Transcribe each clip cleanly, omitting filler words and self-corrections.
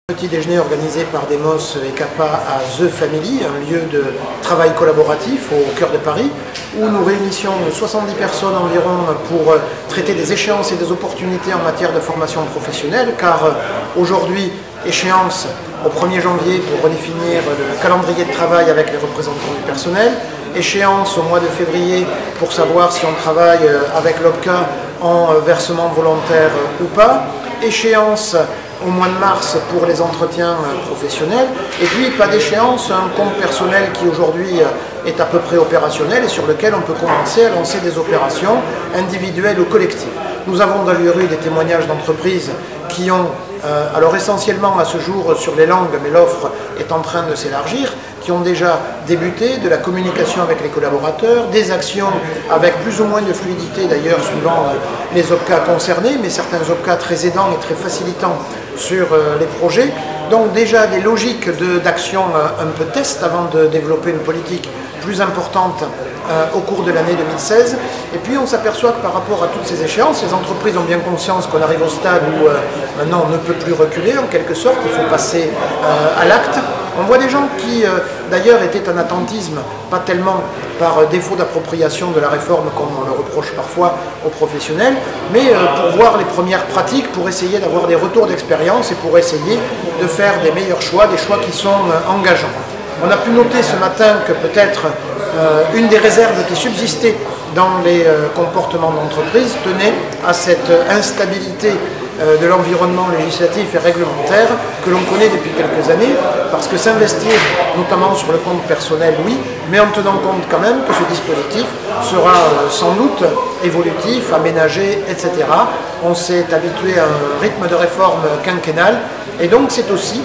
Petit déjeuner organisé par Demos et CAPA à The Family, un lieu de travail collaboratif au cœur de Paris, où nous réunissions 70 personnes environ pour traiter des échéances et des opportunités en matière de formation professionnelle, car aujourd'hui, échéance au 1er janvier pour redéfinir le calendrier de travail avec les représentants du personnel, échéance au mois de février pour savoir si on travaille avec l'OPCA en versement volontaire ou pas, échéance au mois de mars pour les entretiens professionnels, et puis pas d'échéance, un compte personnel qui aujourd'hui est à peu près opérationnel et sur lequel on peut commencer à lancer des opérations individuelles ou collectives. Nous avons d'ailleurs eu des témoignages d'entreprises qui ont, alors essentiellement à ce jour sur les langues, mais l'offre est en train de s'élargir, qui ont déjà débuté de la communication avec les collaborateurs, des actions avec plus ou moins de fluidité d'ailleurs suivant les OPCA concernés, mais certains OPCA très aidants et très facilitants sur les projets. Donc déjà des logiques d'action un peu test avant de développer une politique plus importante au cours de l'année 2016. Et puis on s'aperçoit que par rapport à toutes ces échéances, les entreprises ont bien conscience qu'on arrive au stade où maintenant on ne peut plus reculer en quelque sorte, il faut passer à l'acte. On voit des gens qui d'ailleurs étaient en attentisme, pas tellement par défaut d'appropriation de la réforme comme on le reproche parfois aux professionnels, mais pour voir les premières pratiques, pour essayer d'avoir des retours d'expérience et pour essayer de faire des meilleurs choix, des choix qui sont engageants. On a pu noter ce matin que peut-être une des réserves qui subsistait dans les comportements d'entreprise tenait à cette instabilité de l'environnement législatif et réglementaire que l'on connaît depuis quelques années, parce que s'investir, notamment sur le compte personnel, oui, mais en tenant compte quand même que ce dispositif sera sans doute évolutif, aménagé, etc. On s'est habitué à un rythme de réforme quinquennal, et donc c'est aussi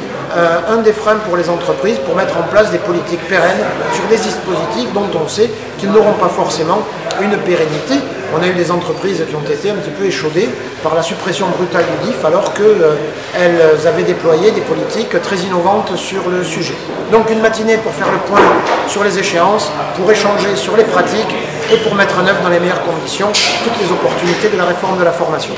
un des freins pour les entreprises pour mettre en place des politiques pérennes sur des dispositifs dont on sait qu'ils n'auront pas forcément une pérennité. On a eu des entreprises qui ont été un petit peu échaudées par la suppression brutale du DIF alors qu'elles avaient déployé des politiques très innovantes sur le sujet. Donc une matinée pour faire le point sur les échéances, pour échanger sur les pratiques et pour mettre en œuvre dans les meilleures conditions toutes les opportunités de la réforme de la formation.